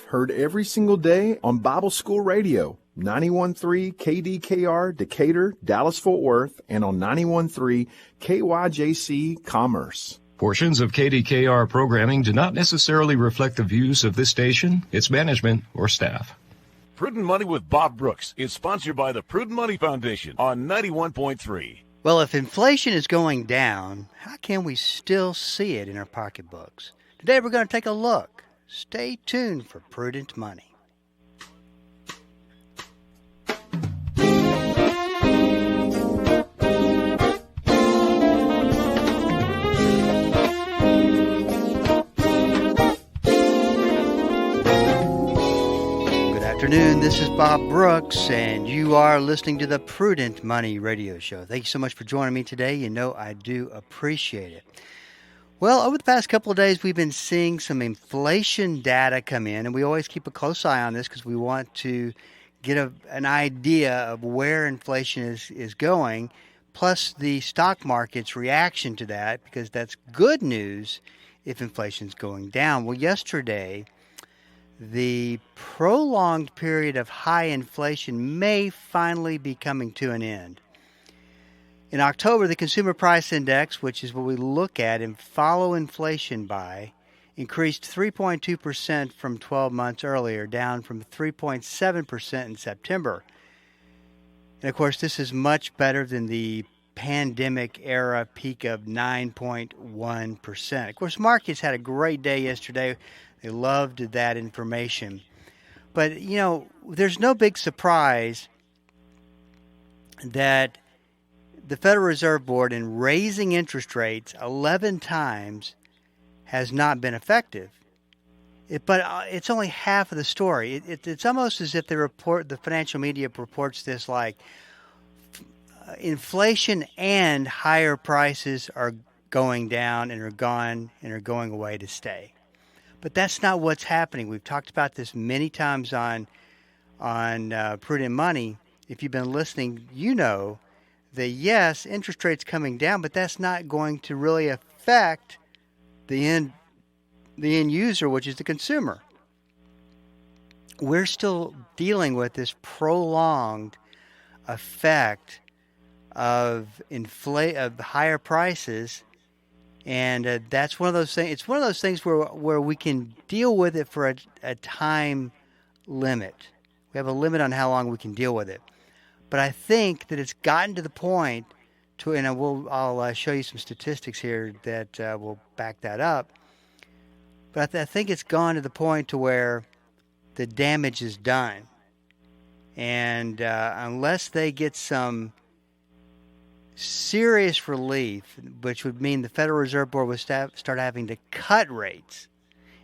Heard every single day on Bible School Radio, 91.3 KDKR, Decatur, Dallas-Fort Worth, and on 91.3 KYJC Commerce. Portions of KDKR programming do not necessarily reflect the views of this station, its management, or staff. Prudent Money with Bob Brooks is sponsored by the Prudent Money Foundation on 91.3. Well, if inflation is going down, how can we still see it in our pocketbooks? Today we're going to take a look. Stay tuned for Prudent Money. Good afternoon, this is Bob Brooks, and you are listening to the Prudent Money Radio Show. Thank you so much for joining me today. You know I do appreciate it. Well, over the past couple of days, we've been seeing some inflation data come in, and we always keep a close eye on this because we want to get an idea of where inflation is going, plus the stock market's reaction to that, because that's good news if inflation's going down. Well, yesterday, the prolonged period of high inflation may finally be coming to an end. In October, the Consumer Price Index, which is what we look at and follow inflation by, increased 3.2% from 12 months earlier, down from 3.7% in September. And of course, this is much better than the pandemic era peak of 9.1%. Of course, markets had a great day yesterday. They loved that information. But, you know, there's no big surprise that the Federal Reserve Board, in raising interest rates 11 times, has not been effective. But it's only half of the story. It's almost as if the financial media reports this like inflation and higher prices are going down and are gone and are going away to stay. But that's not what's happening. We've talked about this many times on Prudent Money. If you've been listening, you know that yes, interest rates coming down, but that's not going to really affect the end user, which is the consumer. We're still dealing with this prolonged effect of higher prices. And that's one of those things. It's one of those things where we can deal with it for a time limit. We have a limit on how long we can deal with it. But I think that it's gotten to the point and I'll show you some statistics here that will back that up. But I think it's gone to the point to where the damage is done, and unless they get some serious relief, which would mean the Federal Reserve Board would start having to cut rates.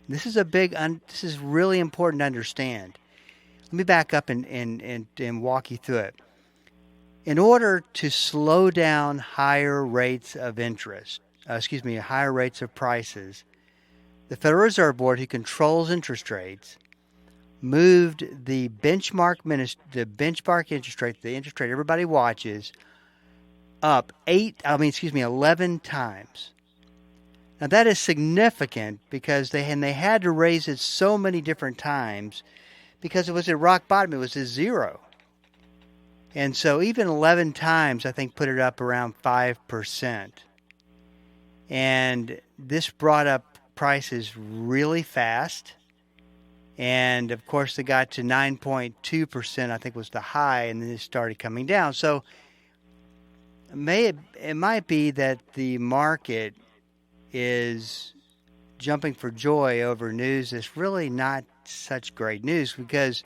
This is this is really important to understand. Let me back up and walk you through it. In order to slow down higher rates of higher rates of prices, the Federal Reserve Board, who controls interest rates, moved the benchmark interest rate, the interest rate everybody watches, up 11 times. Now that is significant because they had to raise it so many different times because it was at rock bottom. It was at zero. And so even 11 times, I think, put it up around 5%. And this brought up prices really fast. And, of course, they got to 9.2%, I think was the high, and then it started coming down. So it might be that the market is jumping for joy over news that's really not such great news, because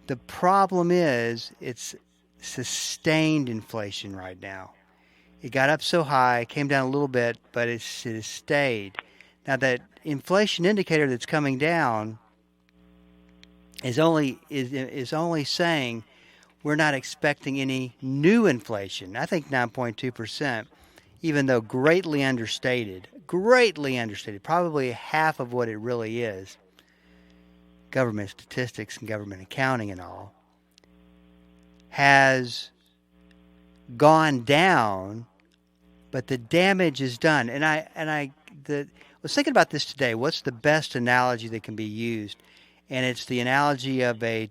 the problem is it's sustained inflation right now. It got up so high, came down a little bit, but it has stayed. Now that inflation indicator that's coming down is only saying we're not expecting any new inflation. I think 9.2%, even though greatly understated, probably half of what it really is. Government statistics and government accounting and all, has gone down, but the damage is done. I was thinking about this today. What's the best analogy that can be used? and it's the analogy of a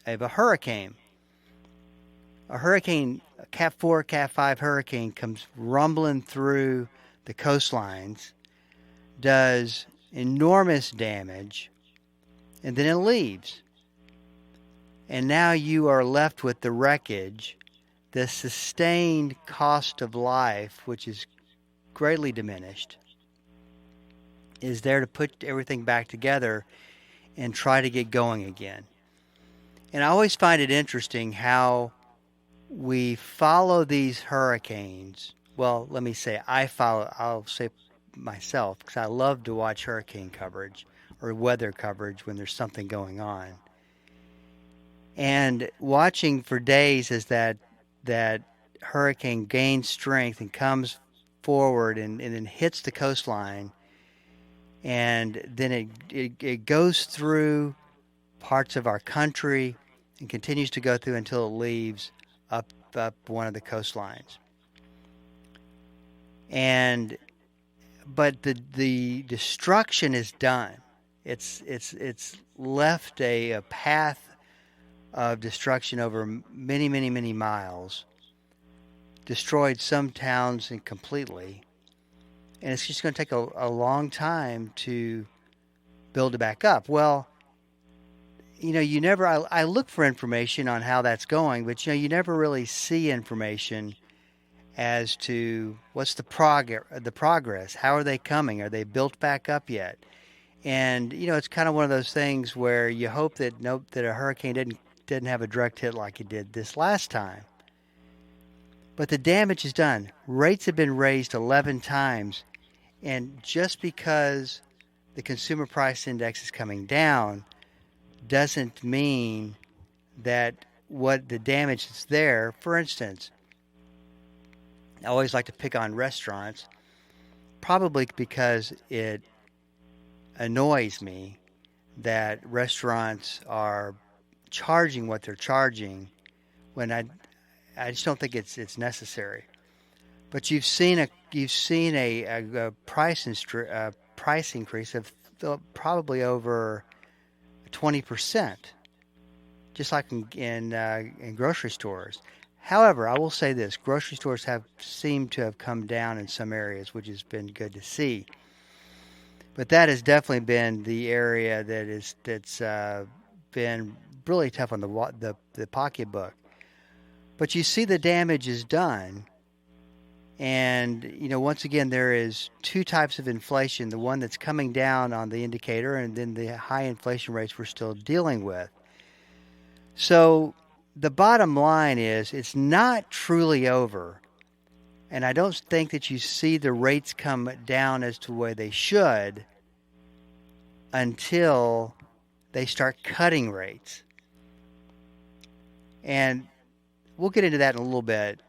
hurricane. A hurricane, a Cat 4, Cat 5 hurricane comes rumbling through the coastlines, does enormous damage, and then it leaves. And now you are left with the wreckage, the sustained cost of life, which is greatly diminished, is there to put everything back together and try to get going again. And I always find it interesting how we follow these hurricanes. Well, let me say I'll say myself, because I love to watch hurricane coverage or weather coverage when there's something going on. And watching for days as that hurricane gains strength and comes forward and then hits the coastline, and then it goes through parts of our country and continues to go through until it leaves up one of the coastlines. But the destruction is done. It's left a path of destruction over many, many, many miles, destroyed some towns completely, and it's just going to take a long time to build it back up. Well, you never, I look for information on how that's going, but you never really see information as to what's the progress. How are they coming? Are they built back up yet? And it's kind of one of those things where you hope that a hurricane didn't have a direct hit like it did this last time. But the damage is done. Rates have been raised 11 times, and just because the consumer price index is coming down doesn't mean that what the damage that's there. For instance, I always like to pick on restaurants, probably because it annoys me that restaurants are charging what they're charging when I just don't think it's necessary. But you've seen a price increase of probably over 20%, just like in grocery stores. However, I will say this: grocery stores have seemed to have come down in some areas, which has been good to see. But that has definitely been the area that's been really tough on the pocketbook. But you see the damage is done. And, once again, there is two types of inflation, the one that's coming down on the indicator and then the high inflation rates we're still dealing with. So the bottom line is it's not truly over. And I don't think that you see the rates come down as to the way they should until they start cutting rates. And we'll get into that in a little bit.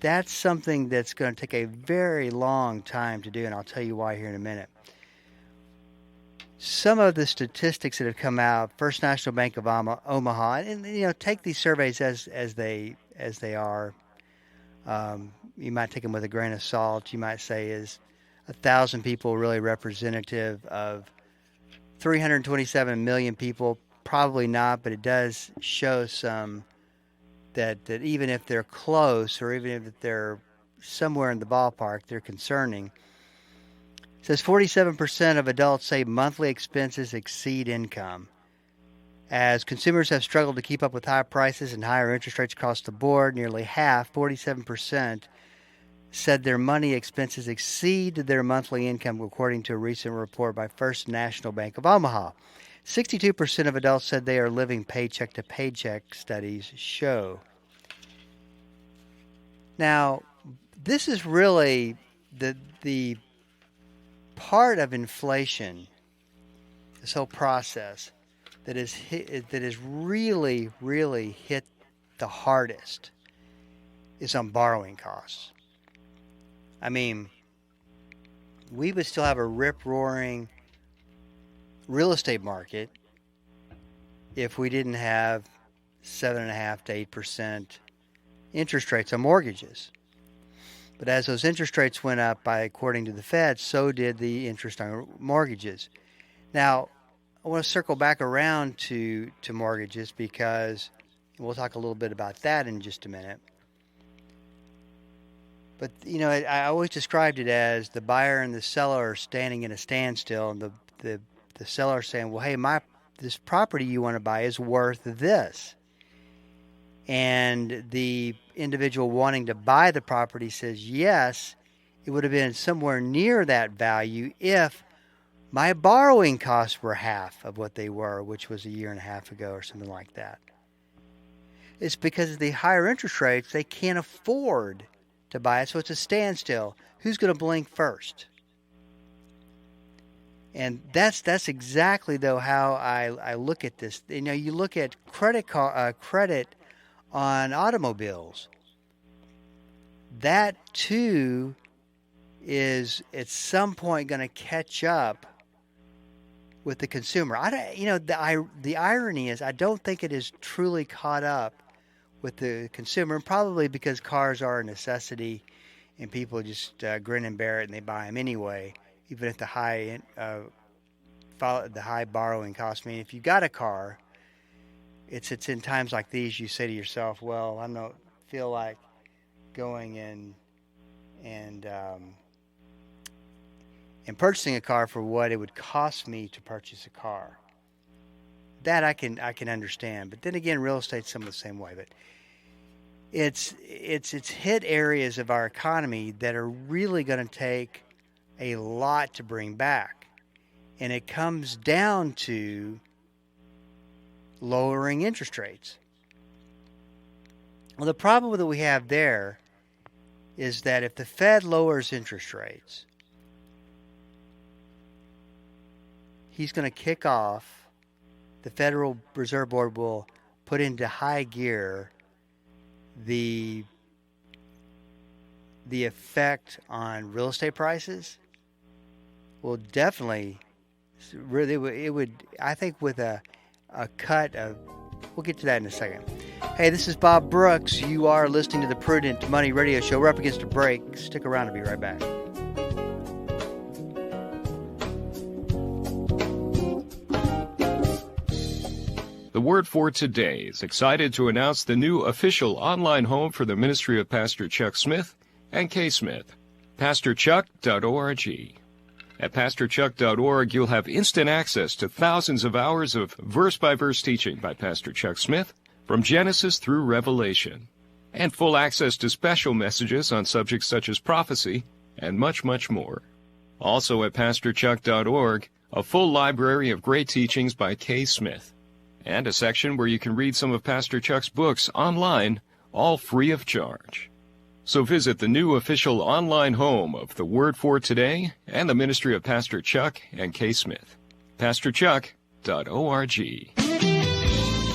That's something that's going to take a very long time to do, and I'll tell you why here in a minute. Some of the statistics that have come out, First National Bank of Omaha, and take these surveys as they are. You might take them with a grain of salt. You might say, is 1,000 people really representative of 327 million people? Probably not, but it does show some that even if they're close or even if they're somewhere in the ballpark, they're concerning. It says 47% of adults say monthly expenses exceed income. As consumers have struggled to keep up with high prices and higher interest rates across the board, nearly half, 47%, said their money expenses exceed their monthly income, according to a recent report by First National Bank of Omaha. 62% of adults said they are living paycheck to paycheck, studies show. Now, this is really the part of inflation, this whole process, that is really, really hit the hardest is on borrowing costs. I mean, we would still have a rip-roaring real estate market if we didn't have 7.5% to 8% interest rates on mortgages. But as those interest rates went up according to the Fed, so did the interest on mortgages. Now, want to circle back around to mortgages, because we'll talk a little bit about that in just a minute. But, I always described it as the buyer and the seller are standing in a standstill, and the seller saying, well, hey, this property you want to buy is worth this. And the individual wanting to buy the property says, yes, it would have been somewhere near that value if my borrowing costs were half of what they were, which was a year and a half ago or something like that. It's because of the higher interest rates, they can't afford to buy it, so it's a standstill. Who's going to blink first? And that's exactly, though, how I look at this. You look at credit on automobiles. That, too, is at some point going to catch up with the consumer. The irony is I don't think it is truly caught up with the consumer, and probably because cars are a necessity and people just grin and bear it and they buy them anyway, even at the high borrowing cost. I mean, if you got a car, it's in times like these you say to yourself, well, I don't feel like going and purchasing a car for what it would cost me to purchase a car. That I can understand. But then again, real estate's some of the same way. But it's hit areas of our economy that are really going to take a lot to bring back. And it comes down to lowering interest rates. Well, the problem that we have there is that if the Fed lowers interest rates, he's going to kick off, the Federal Reserve Board will put into high gear the effect on real estate prices. Will definitely, really, it would, I think, with a cut of, we'll get to that in a second. Hey, this is Bob Brooks. You are listening to the Prudent Money Radio Show. We're up against a break. Stick around. I'll be right back. The Word for Today is excited to announce the new official online home for the ministry of Pastor Chuck Smith and Kay Smith, PastorChuck.org. At PastorChuck.org, you'll have instant access to thousands of hours of verse-by-verse teaching by Pastor Chuck Smith from Genesis through Revelation, and full access to special messages on subjects such as prophecy and much, much more. Also at PastorChuck.org, a full library of great teachings by Kay Smith, and a section where you can read some of Pastor Chuck's books online, all free of charge. So visit the new official online home of the Word for Today and the ministry of Pastor Chuck and Kay Smith, PastorChuck.org.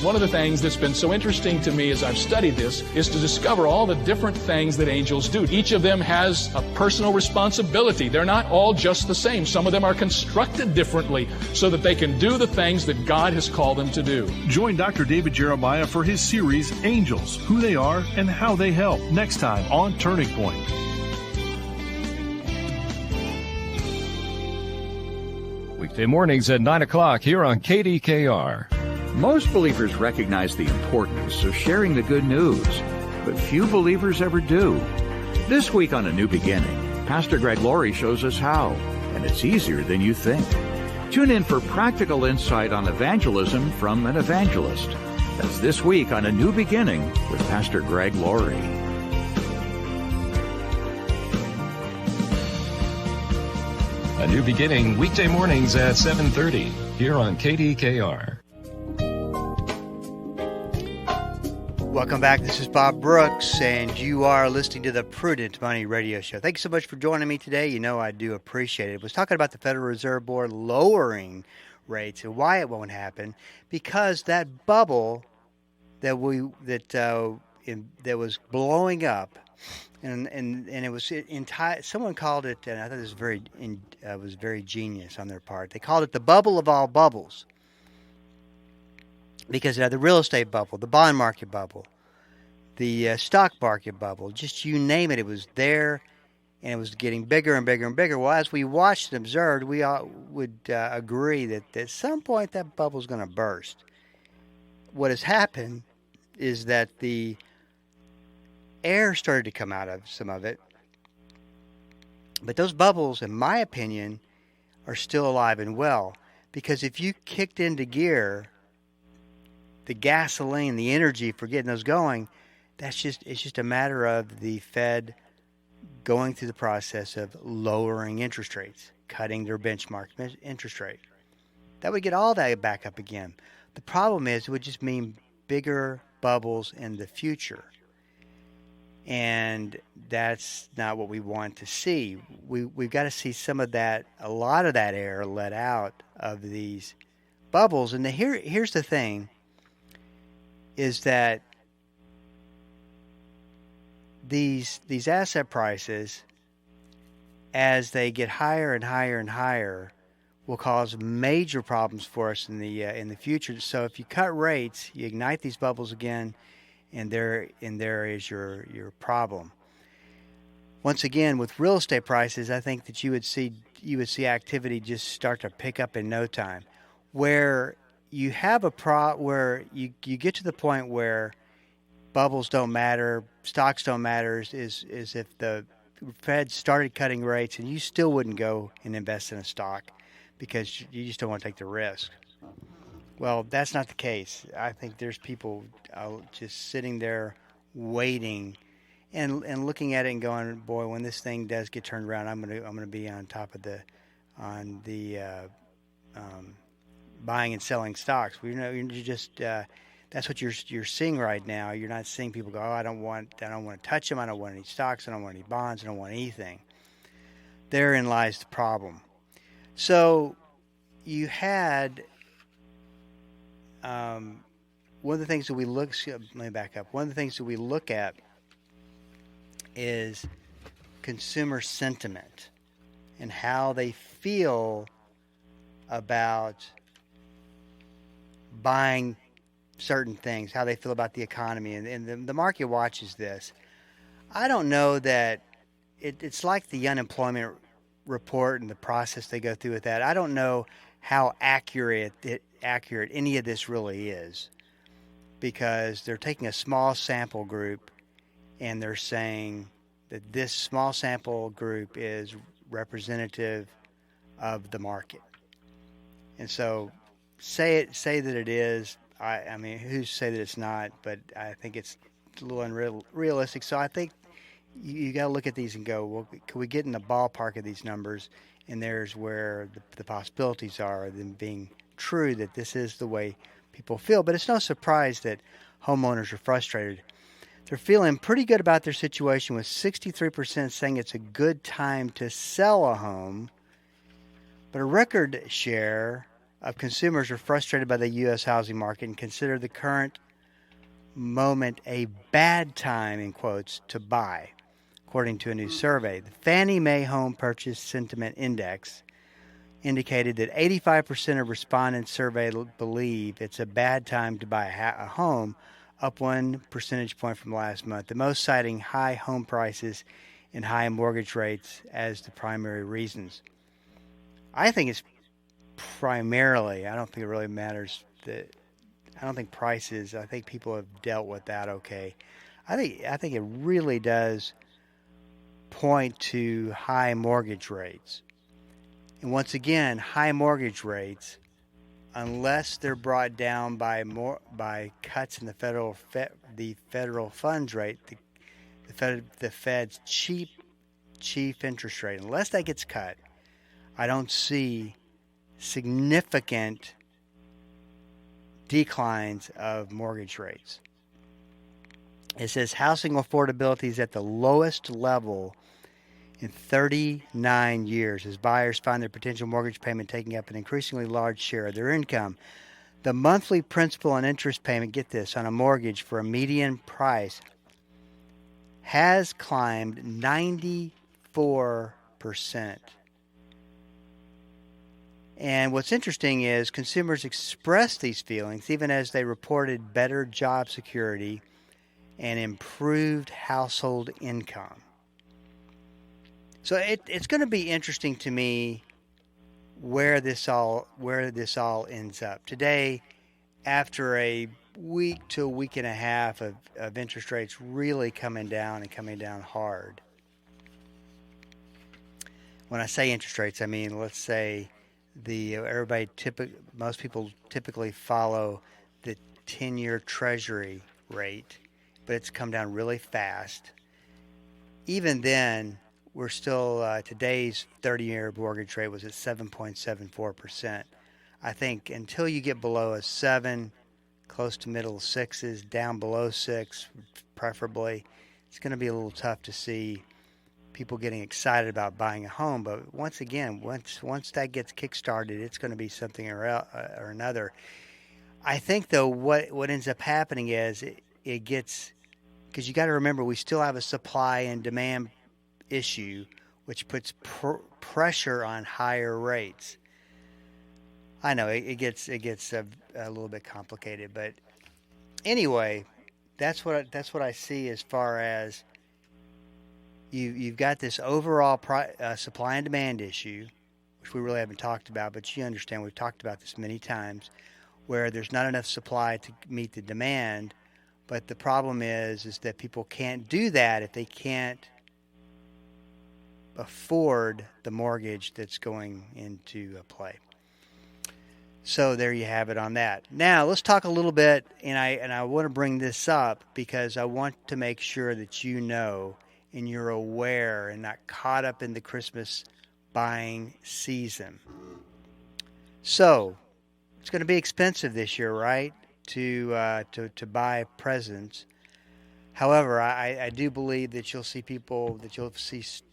One of the things that's been so interesting to me as I've studied this is to discover all the different things that angels do. Each of them has a personal responsibility. They're not all just the same. Some of them are constructed differently so that they can do the things that God has called them to do. Join Dr. David Jeremiah for his series, Angels, Who They Are and How They Help, next time on Turning Point. Weekday mornings at 9 o'clock here on KDKR. Most believers recognize the importance of sharing the good news, but few believers ever do. This week on A New Beginning, Pastor Greg Laurie shows us how, and it's easier than you think. Tune in for practical insight on evangelism from an evangelist. That's this week on A New Beginning with Pastor Greg Laurie. A New Beginning, weekday mornings at 7:30 here on KDKR. Welcome back. This is Bob Brooks, and you are listening to the Prudent Money Radio Show. Thanks so much for joining me today. You know I do appreciate it. I was talking about the Federal Reserve Board lowering rates and why it won't happen, because that bubble that was blowing up, and it was someone called it, and I thought it was very genius on their part. They called it the bubble of all bubbles. Because it had the real estate bubble, the bond market bubble, the stock market bubble, just you name it, it was there. and it was getting bigger and bigger and bigger. Well, as we watched and observed, we all would agree that at some point that bubble is going to burst. What has happened is that the air started to come out of some of it, but those bubbles, in my opinion, are still alive and well, because if you kicked into gear the gasoline, the energy for getting those going, it's just a matter of the Fed going through the process of lowering interest rates, cutting their benchmark interest rate. That would get all that back up again. The problem is it would just mean bigger bubbles in the future. And that's not what we want to see. We've got to see some of that, a lot of that air let out of these bubbles. And here's the thing, is that these asset prices, as they get higher and higher and higher, will cause major problems for us in the future. So if you cut rates, you ignite these bubbles again, and there is your problem. Once again, with real estate prices, I think that you would see activity just start to pick up in no time, where you have where you get to the point where bubbles don't matter, stocks don't matter, is if the Fed started cutting rates and you still wouldn't go and invest in a stock because you just don't want to take the risk. Well, that's not the case. I think there's people just sitting there waiting and looking at it and going, boy, when this thing does get turned around, I'm gonna be on top of the buying and selling stocks. You're just that's what you're seeing right now. You're not seeing people go, oh, I don't want to touch them. I don't want any stocks. I don't want any bonds. I don't want anything. Therein lies the problem. So you had one of the things that we look. Let me back up. One of the things that we look at is consumer sentiment and how they feel about buying certain things, how they feel about the economy, and the market watches this. I don't know that it's like the unemployment report and the process they go through with that. I don't know how accurate any of this really is, because they're taking a small sample group and they're saying that this small sample group is representative of the market. And so say that it is. I mean, who's to say that it's not? But I think it's a little unrealistic. So I think you got to look at these and go, well, can we get in the ballpark of these numbers? And there's where the possibilities are of them being true, that this is the way people feel. But it's no surprise that homeowners are frustrated. They're feeling pretty good about their situation, with 63% saying it's a good time to sell a home. But a record share of consumers are frustrated by the U.S. housing market and consider the current moment a bad time, in quotes, to buy, according to a new survey. The Fannie Mae Home Purchase Sentiment Index indicated that 85% of respondents surveyed believe it's a bad time to buy a home, up 1 percentage point from last month, the most citing high home prices and high mortgage rates as the primary reasons. I think it's primarily, I don't think it really matters that, I don't think prices, I think people have dealt with that okay. I think it really does point to high mortgage rates. And once again, high mortgage rates, unless they're brought down by cuts in the federal funds rate, the Fed's chief interest rate, unless that gets cut, I don't see significant declines of mortgage rates. It says housing affordability is at the lowest level in 39 years as buyers find their potential mortgage payment taking up an increasingly large share of their income. The monthly principal and interest payment, get this, on a mortgage for a median price has climbed 94%. And what's interesting is consumers expressed these feelings even as they reported better job security and improved household income. So it's going to be interesting to me where this all ends up. Today, after a week to a week and a half of interest rates really coming down and coming down hard. When I say interest rates, I mean, let's say most people typically follow the 10-year Treasury rate, but it's come down really fast. Even then, we're still, today's 30-year mortgage rate was at 7.74%. I think until you get below a 7, close to middle 6s, down below 6 preferably, it's going to be a little tough to see people getting excited about buying a home. But once again, once that gets kick-started, it's going to be something or another. I think, though, what ends up happening is it gets, because you got to remember, we still have a supply and demand issue, which puts pressure on higher rates. I know it gets a little bit complicated, but anyway, that's what I see as far as you've got this overall supply and demand issue, which we really haven't talked about, but you understand we've talked about this many times, where there's not enough supply to meet the demand. But the problem is that people can't do that if they can't afford the mortgage that's going into play. So there you have it on that. Now let's talk a little bit, and I want to bring this up because I want to make sure that you know and you're aware and not caught up in the Christmas buying season. So it's going to be expensive this year, right? To buy presents. However, I do believe that you'll see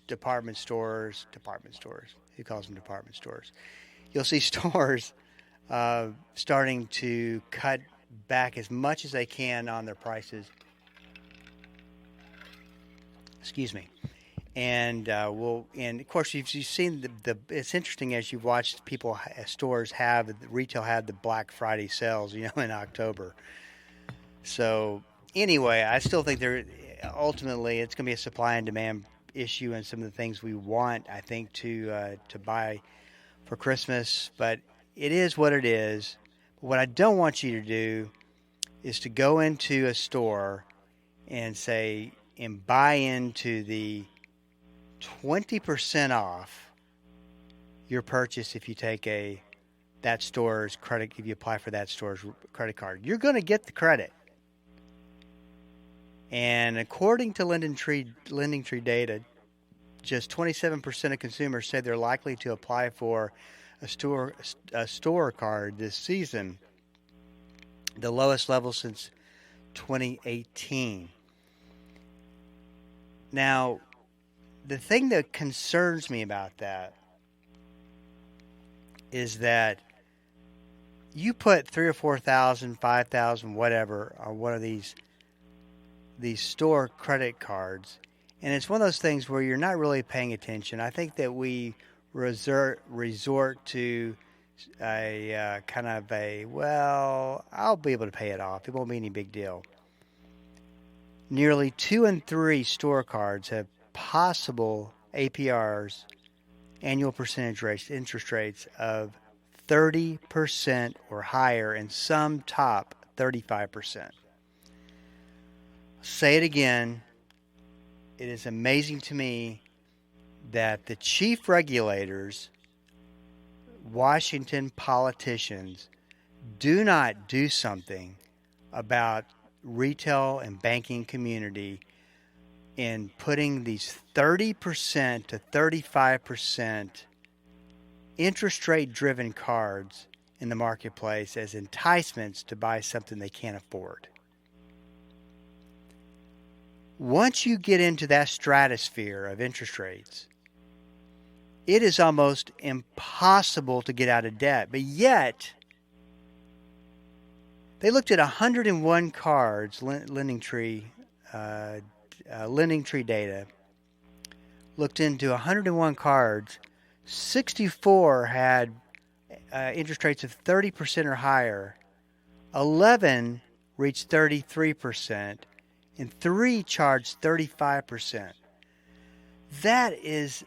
department stores. Who calls them department stores? You'll see stores starting to cut back as much as they can on their prices. Excuse me. And and of course you've seen it's interesting as you've watched stores retail have the Black Friday sales, in October. So anyway, I still think ultimately it's going to be a supply and demand issue, and some of the things we want, I think, to buy for Christmas. But it is what it is. What I don't want you to do is to go into a store and buy into the 20% off your purchase if you take that store's credit, if you apply for that store's credit card. You're going to get the credit. And according to LendingTree data, just 27% of consumers say they're likely to apply for a store card this season, the lowest level since 2018. Now, the thing that concerns me about that is that you put $3,000 or $4,000, $5,000, whatever, on one of these store credit cards, and it's one of those things where you're not really paying attention. I think that we resort to a kind of I'll be able to pay it off. It won't be any big deal. Nearly 2 in 3 store cards have possible APRs, annual percentage rates, interest rates of 30% or higher, and some top 35%. Say it again. It is amazing to me that the chief regulators, Washington politicians, do not do something about retail and banking community in putting these 30% to 35% interest rate driven cards in the marketplace as enticements to buy something they can't afford. Once you get into that stratosphere of interest rates, it is almost impossible to get out of debt. But yet, they looked at 101 cards, LendingTree data, looked into 101 cards. 64 had interest rates of 30% or higher. 11 reached 33%. And 3 charged 35%. That is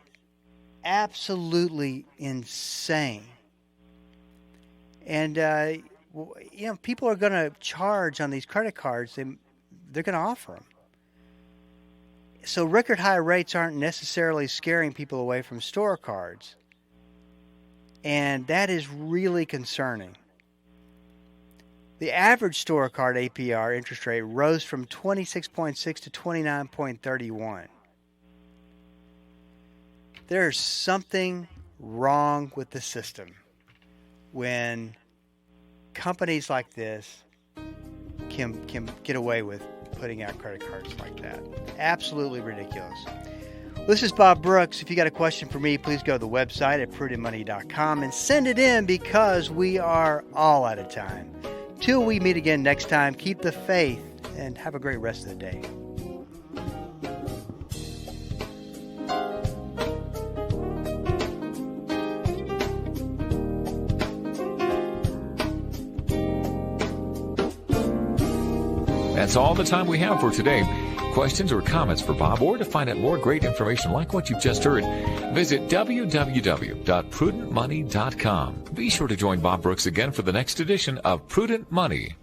absolutely insane. And, people are going to charge on these credit cards. They're going to offer them. So record high rates aren't necessarily scaring people away from store cards. And that is really concerning. The average store card APR interest rate rose from 26.6 to 29.31. There's something wrong with the system when companies like this can get away with putting out credit cards like that. Absolutely ridiculous. This is Bob Brooks. If you got a question for me, please go to the website at prudentmoney.com and send it in, because we are all out of time. Till we meet again next time, keep the faith and have a great rest of the day. That's all the time we have for today. Questions or comments for Bob, or to find out more great information like what you've just heard, visit www.prudentmoney.com. Be sure to join Bob Brooks again for the next edition of Prudent Money.